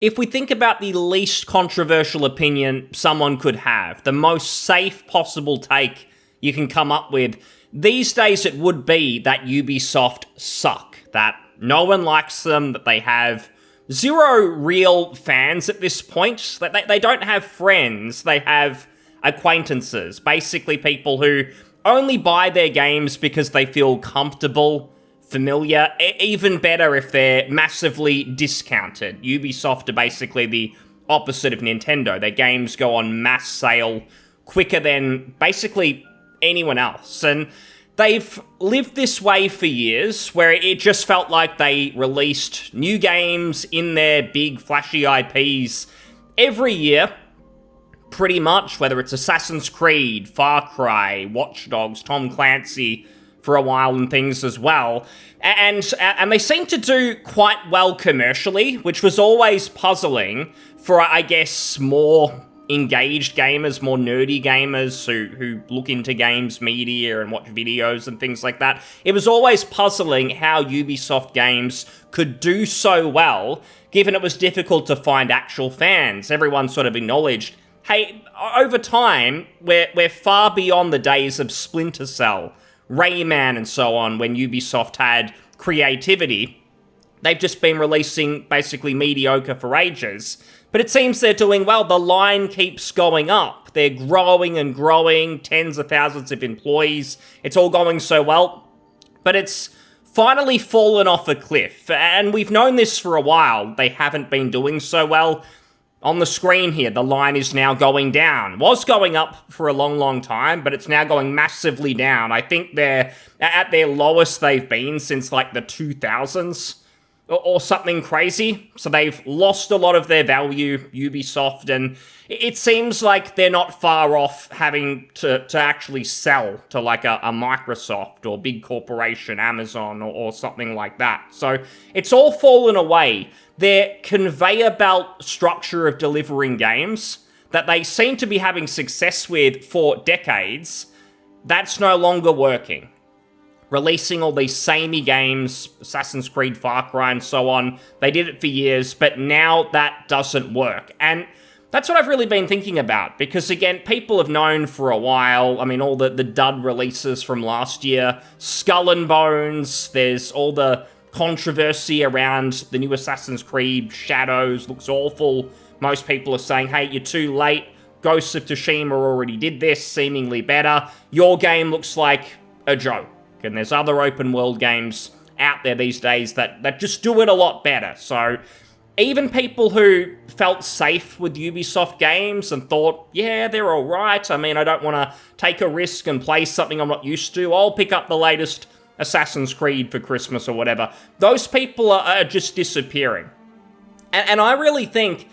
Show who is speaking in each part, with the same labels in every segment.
Speaker 1: If we think about the least controversial opinion someone could have, the most safe possible take you can come up with, these days it would be that Ubisoft suck, that no one likes them, that they have zero real fans at this point, that they don't have friends, they have acquaintances, basically people who only buy their games because they feel comfortable, familiar, even better if they're massively discounted. Ubisoft are basically the opposite of Nintendo. Their games go on mass sale quicker than basically anyone else. And they've lived this way for years, where it just felt like they released new games in their big flashy IPs every year, pretty much, whether it's Assassin's Creed, Far Cry, Watch Dogs, Tom Clancy, for a while and things as well. And they seem to do quite well commercially, which was always puzzling for, I guess, more engaged gamers, more nerdy gamers who look into games media and watch videos and things like that. It was always puzzling how Ubisoft games could do so well, given it was difficult to find actual fans. Everyone sort of acknowledged, hey, over time, we're far beyond the days of Splinter Cell, Rayman and so on, when Ubisoft had creativity. They've just been releasing basically mediocre for ages. But it seems they're doing well. The line keeps going up. They're growing and growing, tens of thousands of employees. It's all going so well. But it's finally fallen off a cliff. And we've known this for a while. They haven't been doing so well. On the screen here, the line is now going down. Was going up for a long, long time, but it's now going massively down. I think they're at their lowest they've been since like the 2000s or something crazy. So they've lost a lot of their value, Ubisoft, and it seems like they're not far off having to actually sell to like a Microsoft or big corporation, Amazon or something like that. So it's all fallen away. Their conveyor belt structure of delivering games that they seem to be having success with for decades, that's no longer working. Releasing all these samey games, Assassin's Creed, Far Cry, and so on, they did it for years, but now that doesn't work. And that's what I've really been thinking about, because again, people have known for a while, I mean, all the dud releases from last year, Skull and Bones, there's all the controversy around the new Assassin's Creed, Shadows, looks awful. Most people are saying, hey, you're too late. Ghost of Tsushima already did this, seemingly better. Your game looks like a joke. And there's other open world games out there these days that just do it a lot better. So even people who felt safe with Ubisoft games and thought, yeah, they're all right. I mean, I don't want to take a risk and play something I'm not used to. I'll pick up the latest Assassin's Creed for Christmas or whatever. Those people are just disappearing. And I really think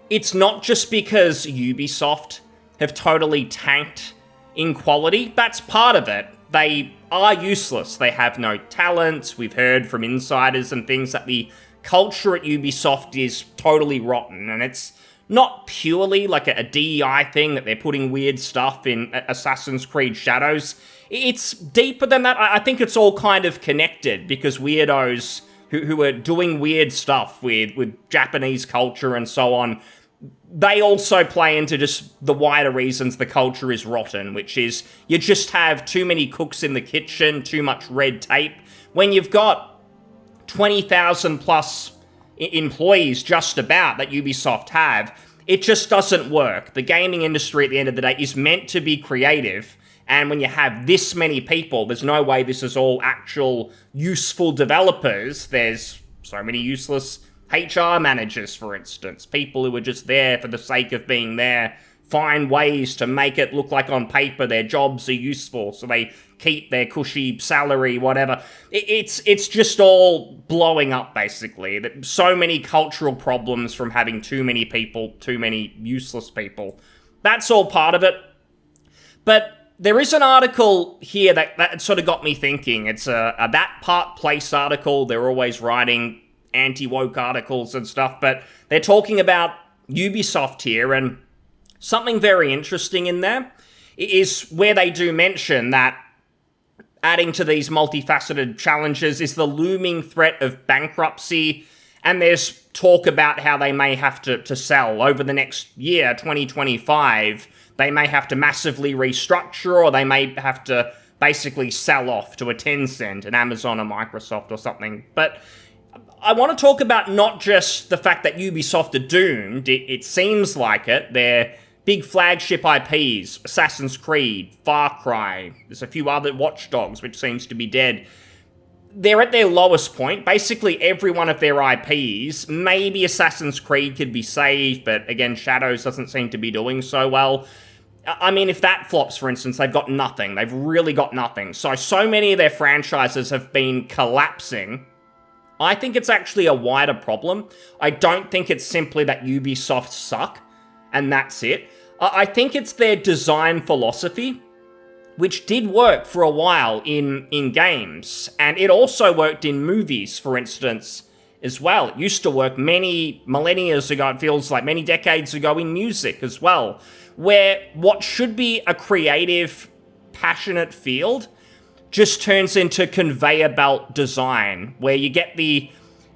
Speaker 1: it's not just because Ubisoft have totally tanked in quality. That's part of it. They are useless. They have no talent. We've heard from insiders and things that the culture at Ubisoft is totally rotten. And it's not purely like a DEI thing that they're putting weird stuff in Assassin's Creed Shadows. It's deeper than that. I think it's all kind of connected, because weirdos who are doing weird stuff with Japanese culture and so on, they also play into just the wider reasons the culture is rotten, which is you just have too many cooks in the kitchen, too much red tape. When you've got 20,000 plus employees just about that Ubisoft have, it just doesn't work. The gaming industry at the end of the day is meant to be creative. And when you have this many people, there's no way this is all actual useful developers. There's so many useless HR managers, for instance, people who are just there for the sake of being there, find ways to make it look like on paper their jobs are useful, so they keep their cushy salary, whatever. It's just all blowing up, basically. So many cultural problems from having too many people, too many useless people. That's all part of it. But there is an article here that sort of got me thinking. It's a That Part Place article. They're always writing anti-woke articles and stuff, but they're talking about Ubisoft here, and something very interesting in there is where they do mention that adding to these multifaceted challenges is the looming threat of bankruptcy And there's talk about how they may have to sell over the next year, 2025. They may have to massively restructure, or they may have to basically sell off to a Tencent, an Amazon, or Microsoft, or something. But I want to talk about not just the fact that Ubisoft are doomed. It seems like it. They're big flagship IPs, Assassin's Creed, Far Cry. There's a few other Watch Dogs, which seems to be dead. They're at their lowest point. Basically, every one of their IPs, maybe Assassin's Creed could be saved, but again, Shadows doesn't seem to be doing so well. I mean, if that flops, for instance, they've got nothing. They've really got nothing. So many of their franchises have been collapsing. I think it's actually a wider problem. I don't think it's simply that Ubisoft suck, and that's it. I think it's their design philosophy, which did work for a while in games, and it also worked in movies, for instance, as well. It used to work many millennia ago, it feels like many decades ago, in music as well, where what should be a creative, passionate field just turns into conveyor belt design, where you get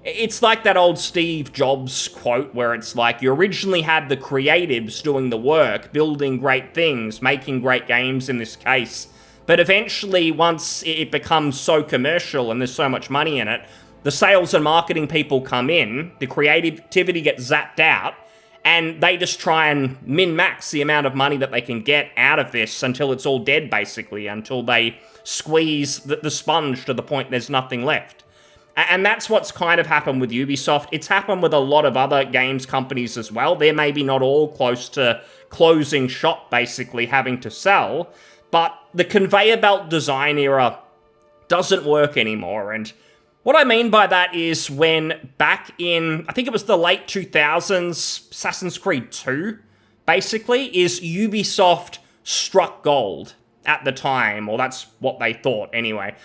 Speaker 1: it's like that old Steve Jobs quote where it's like, you originally had the creatives doing the work, building great things, making great games in this case. But eventually, once it becomes so commercial and there's so much money in it, the sales and marketing people come in, the creativity gets zapped out, and they just try and min-max the amount of money that they can get out of this until it's all dead, basically, until they squeeze the sponge to the point there's nothing left. And that's what's kind of happened with Ubisoft. It's happened with a lot of other games companies as well. They're maybe not all close to closing shop, basically, having to sell. But the conveyor belt design era doesn't work anymore. And what I mean by that is when back in, I think it was the late 2000s, Assassin's Creed 2, basically, is Ubisoft struck gold at the time. Or that's what they thought anyway.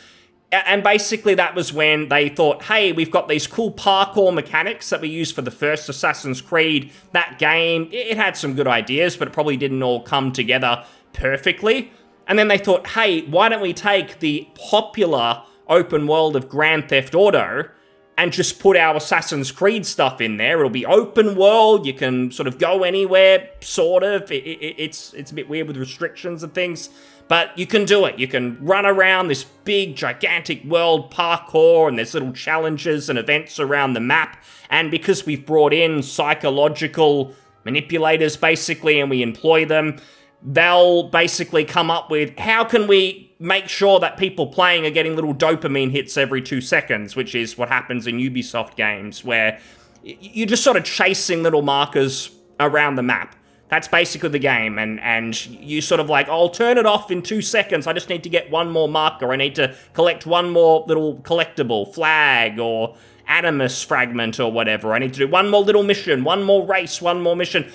Speaker 1: And basically that was when they thought, hey, we've got these cool parkour mechanics that we used for the first Assassin's Creed. That game, it had some good ideas, but it probably didn't all come together perfectly. And then they thought, hey, why don't we take the popular open world of Grand Theft Auto and just put our Assassin's Creed stuff in there. It'll be open world, you can sort of go anywhere, sort of. It's a bit weird with restrictions and things. But you can do it. You can run around this big, gigantic world, parkour, and there's little challenges and events around the map. And because we've brought in psychological manipulators, basically, and we employ them, they'll basically come up with, how can we make sure that people playing are getting little dopamine hits every 2 seconds, which is what happens in Ubisoft games, where you're just sort of chasing little markers around the map. That's basically the game, and you sort of like, I'll turn it off in 2 seconds, I just need to get one more marker, I need to collect one more little collectible, flag, or animus fragment, or whatever, I need to do one more little mission, one more race, one more mission.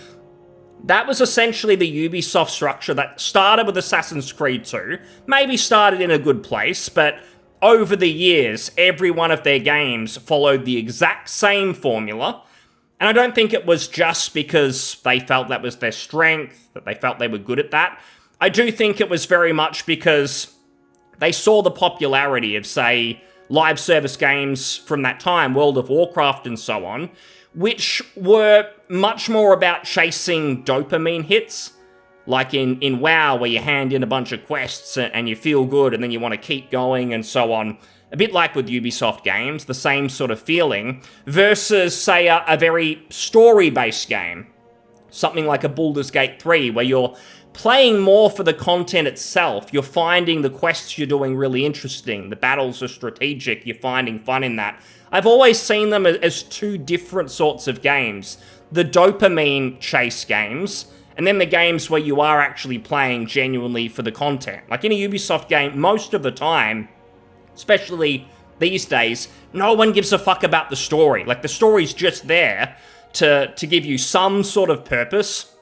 Speaker 1: That was essentially the Ubisoft structure that started with Assassin's Creed 2, maybe started in a good place, but over the years, every one of their games followed the exact same formula. And I don't think it was just because they felt that was their strength, that they felt they were good at that. I do think it was very much because they saw the popularity of, say, live service games from that time, World of Warcraft and so on, which were much more about chasing dopamine hits, like in WoW, where you hand in a bunch of quests and you feel good and then you want to keep going and so on. A bit like with Ubisoft games, the same sort of feeling, versus, say, a very story-based game. Something like a Baldur's Gate 3, where you're playing more for the content itself. You're finding the quests you're doing really interesting. The battles are strategic. You're finding fun in that. I've always seen them as two different sorts of games. The dopamine chase games, and then the games where you are actually playing genuinely for the content. Like in a Ubisoft game, most of the time, especially these days, no one gives a fuck about the story. Like, the story's just there to give you some sort of purpose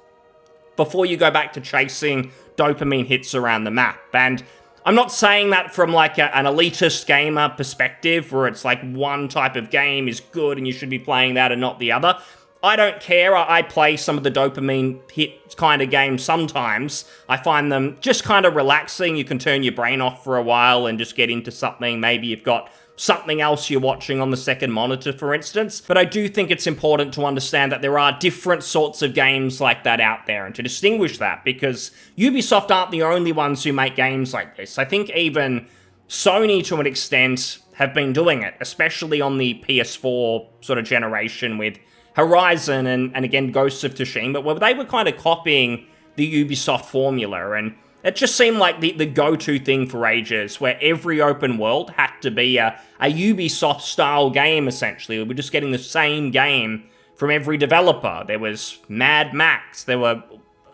Speaker 1: before you go back to chasing dopamine hits around the map. And I'm not saying that from like an elitist gamer perspective, where it's like one type of game is good and you should be playing that and not the other. I don't care. I play some of the dopamine hit kind of games sometimes. I find them just kind of relaxing. You can turn your brain off for a while and just get into something. Maybe you've got something else you're watching on the second monitor, for instance. But I do think it's important to understand that there are different sorts of games like that out there, and to distinguish that, because Ubisoft aren't the only ones who make games like this. I think even Sony, to an extent, have been doing it, especially on the PS4 sort of generation with Horizon and again, Ghosts of Tsushima, where they were kind of copying the Ubisoft formula, and it just seemed like the go-to thing for ages, where every open world had to be a Ubisoft-style game, essentially. We were just getting the same game from every developer. There was Mad Max. There were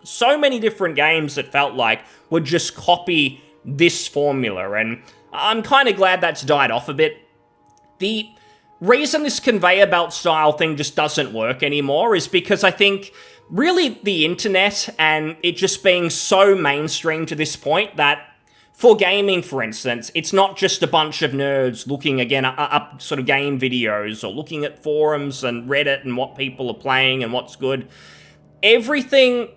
Speaker 1: so many different games that felt like would just copy this formula, and I'm kind of glad that's died off a bit. The reason this conveyor belt style thing just doesn't work anymore is because I think really the internet and it just being so mainstream to this point that for gaming, for instance, it's not just a bunch of nerds looking, again, up sort of game videos or looking at forums and Reddit and what people are playing and what's good. Everything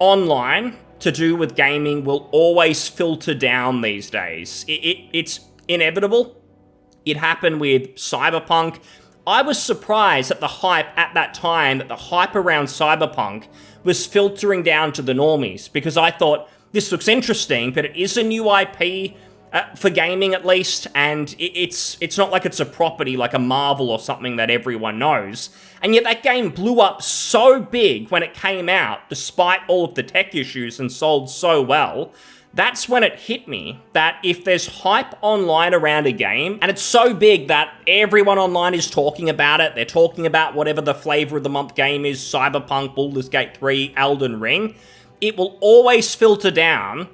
Speaker 1: online to do with gaming will always filter down these days. It's inevitable. It happened with Cyberpunk. I was surprised at the hype at that time, that the hype around Cyberpunk was filtering down to the normies, because I thought, this looks interesting, but it is a new IP, for gaming at least, and it's not like it's a property like a Marvel or something that everyone knows. And yet that game blew up so big when it came out, despite all of the tech issues, and sold so well. That's when it hit me that if there's hype online around a game, and it's so big that everyone online is talking about it, they're talking about whatever the flavor of the month game is, Cyberpunk, Baldur's Gate 3, Elden Ring, it will always filter down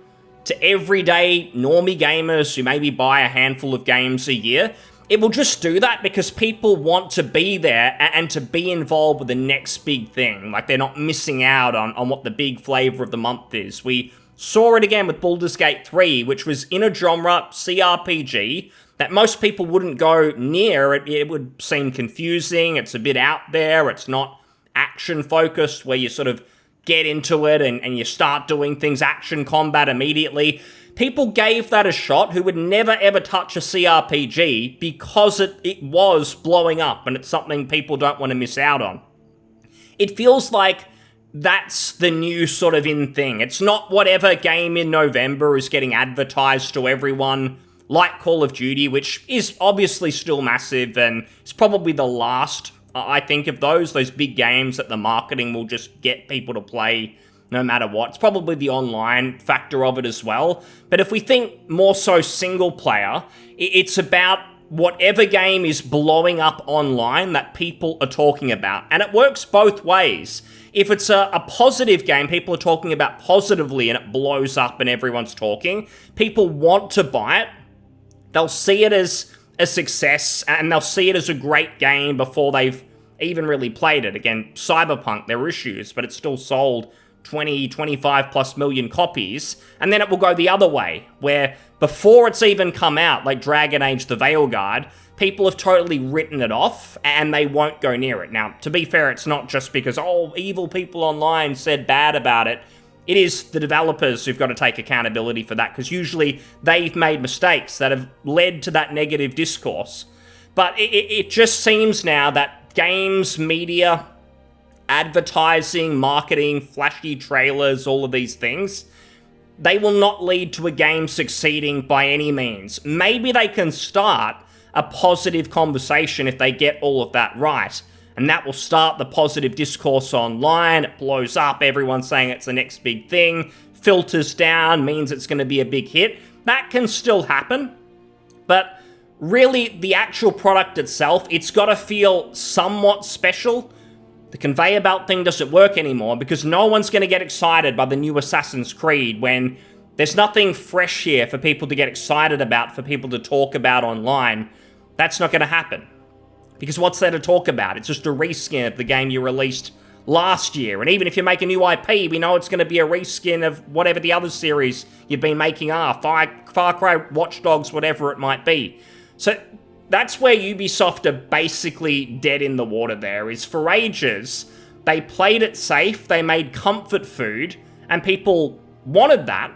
Speaker 1: to everyday normie gamers who maybe buy a handful of games a year. It will just do that because people want to be there and to be involved with the next big thing. Like, they're not missing out on what the big flavor of the month is. We saw it again with Baldur's Gate 3, which was in a genre CRPG that most people wouldn't go near. It would seem confusing, it's a bit out there, it's not action-focused, where you sort of get into it and you start doing things, action combat immediately. People gave that a shot who would never ever touch a CRPG because it was blowing up, and it's something people don't want to miss out on. It feels like that's the new sort of in thing. It's not whatever game in November is getting advertised to everyone, like Call of Duty, which is obviously still massive, and it's probably the last, I think, of those big games that the marketing will just get people to play no matter what. It's probably the online factor of it as well. But if we think more so single player, it's about whatever game is blowing up online that people are talking about. And it works both ways. If it's a positive game, people are talking about positively and it blows up and everyone's talking, people want to buy it. They'll see it as a success and they'll see it as a great game before they've even really played it. Again, Cyberpunk, there are issues, but it still sold 20, 25 plus million copies. And then it will go the other way, where before it's even come out, like Dragon Age the Veilguard, people have totally written it off and they won't go near it. Now, to be fair, it's not just because, evil people online said bad about it. It is the developers who've got to take accountability for that, because usually they've made mistakes that have led to that negative discourse. But it just seems now that games, media, advertising, marketing, flashy trailers, all of these things, they will not lead to a game succeeding by any means. Maybe they can start a positive conversation if they get all of that right, and that will start the positive discourse online. It blows up, everyone's saying it's the next big thing, filters down, means it's going to be a big hit. That can still happen, but really the actual product itself, it's got to feel somewhat special. The conveyor belt thing doesn't work anymore because no one's going to get excited by the new Assassin's Creed when there's nothing fresh here for people to get excited about, for people to talk about online. That's not going to happen. Because what's there to talk about? It's just a reskin of the game you released last year. And even if you make a new IP, we know it's going to be a reskin of whatever the other series you've been making are. Far Cry, Watch Dogs, whatever it might be. So that's where Ubisoft are basically dead in the water there, is for ages, they played it safe, they made comfort food, and people wanted that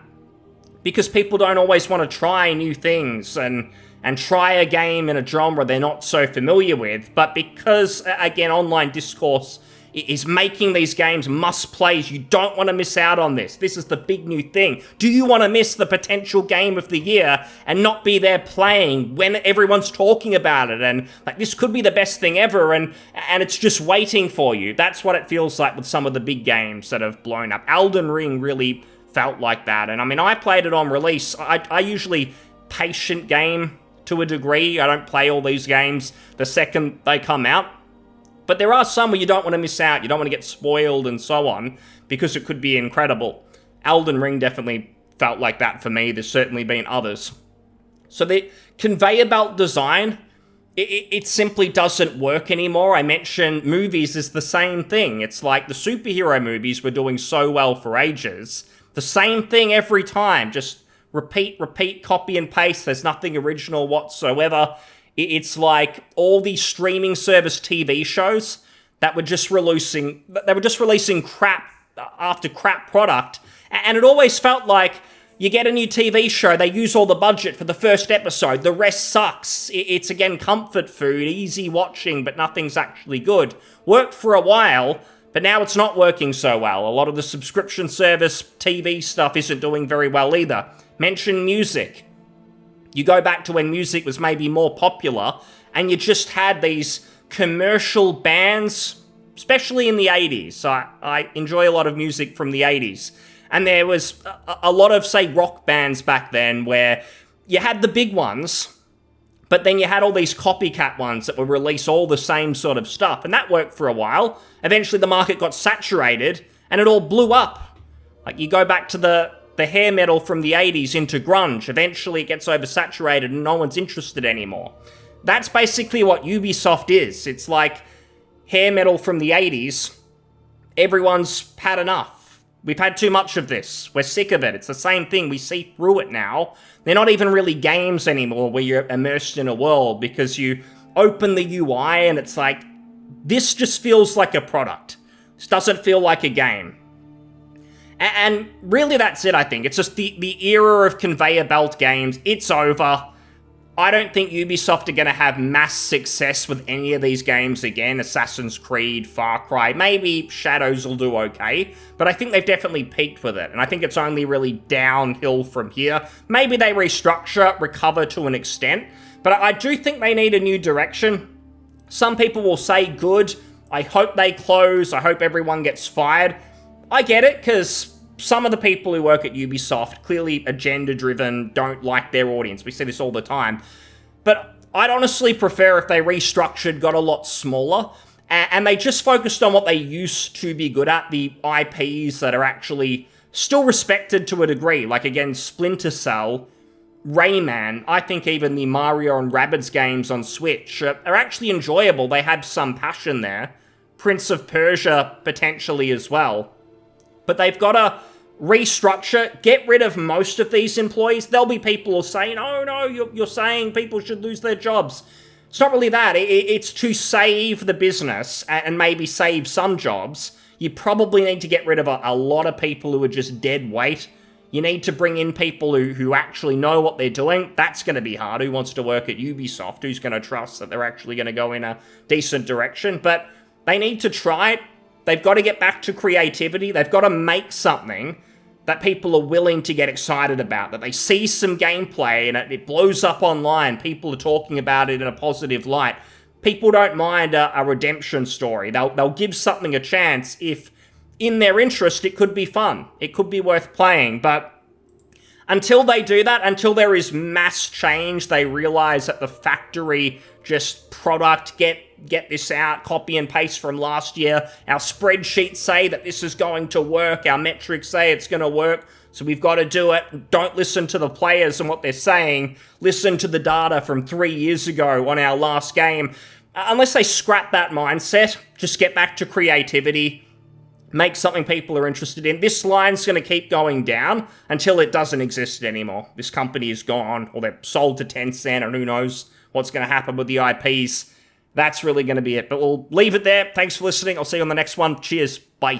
Speaker 1: because people don't always want to try new things and and try a game in a genre they're not so familiar with. But because, again, online discourse is making these games must-plays, you don't want to miss out on this. This is the big new thing. Do you want to miss the potential game of the year and not be there playing when everyone's talking about it? And like, this could be the best thing ever, and it's just waiting for you. That's what it feels like with some of the big games that have blown up. Elden Ring really felt like that. And I mean, I played it on release. I usually patient game to a degree. I don't play all these games the second they come out. But there are some where you don't want to miss out, you don't want to get spoiled and so on, because it could be incredible. Elden Ring definitely felt like that for me. There's certainly been others. So the conveyor belt design, it simply doesn't work anymore. I mentioned movies is the same thing. It's like the superhero movies were doing so well for ages. The same thing every time, just repeat, copy and paste. There's nothing original whatsoever. It's like all these streaming service TV shows that were just releasing crap after crap product. And it always felt like you get a new TV show, they use all the budget for the first episode, the rest sucks. It's again comfort food, easy watching, but nothing's actually good. Worked for a while, but now it's not working so well. A lot of the subscription service TV stuff isn't doing very well either. Mention music. You go back to when music was maybe more popular, and you just had these commercial bands, especially in the 80s. So I enjoy a lot of music from the 80s. And there was a lot of, say, rock bands back then where you had the big ones, but then you had all these copycat ones that would release all the same sort of stuff. And that worked for a while. Eventually the market got saturated, and it all blew up. Like, you go back to the hair metal from the 80s into grunge. Eventually it gets oversaturated and no one's interested anymore. That's basically what Ubisoft is. It's like hair metal from the 80s. Everyone's had enough. We've had too much of this. We're sick of it. It's the same thing. We see through it now. They're not even really games anymore where you're immersed in a world, because you open the UI and it's like, this just feels like a product. This doesn't feel like a game. And really that's it, I think. It's just the era of conveyor belt games. It's over. I don't think Ubisoft are going to have mass success with any of these games again. Assassin's Creed, Far Cry, maybe Shadows will do okay. But I think they've definitely peaked with it. And I think it's only really downhill from here. Maybe they restructure, recover to an extent. But I do think they need a new direction. Some people will say good. I hope they close. I hope everyone gets fired. I get it, because some of the people who work at Ubisoft, clearly agenda-driven, don't like their audience. We see this all the time. But I'd honestly prefer if they restructured, got a lot smaller, and they just focused on what they used to be good at, the IPs that are actually still respected to a degree. Like, again, Splinter Cell, Rayman, I think even the Mario and Rabbids games on Switch are actually enjoyable. They have some passion there. Prince of Persia, potentially as well. But they've got to restructure, get rid of most of these employees. There'll be people who say, no, you're saying people should lose their jobs. It's not really that. It's to save the business and maybe save some jobs. You probably need to get rid of a lot of people who are just dead weight. You need to bring in people who actually know what they're doing. That's going to be hard. Who wants to work at Ubisoft? Who's going to trust that they're actually going to go in a decent direction? But they need to try it. They've got to get back to creativity. They've got to make something that people are willing to get excited about, that they see some gameplay and it blows up online. People are talking about it in a positive light. People don't mind a redemption story. They'll give something a chance if, in their interest, it could be fun. It could be worth playing. But until they do that, until there is mass change, they realize that the factory just product, get this out, copy and paste from last year. Our spreadsheets say that this is going to work. Our metrics say it's going to work. So we've got to do it. Don't listen to the players and what they're saying. Listen to the data from 3 years ago on our last game. Unless they scrap that mindset, just get back to creativity. Make something people are interested in. This line's going to keep going down until it doesn't exist anymore. This company is gone, or they're sold to Tencent, and who knows what's going to happen with the IPs. That's really going to be it. But we'll leave it there. Thanks for listening. I'll see you on the next one. Cheers.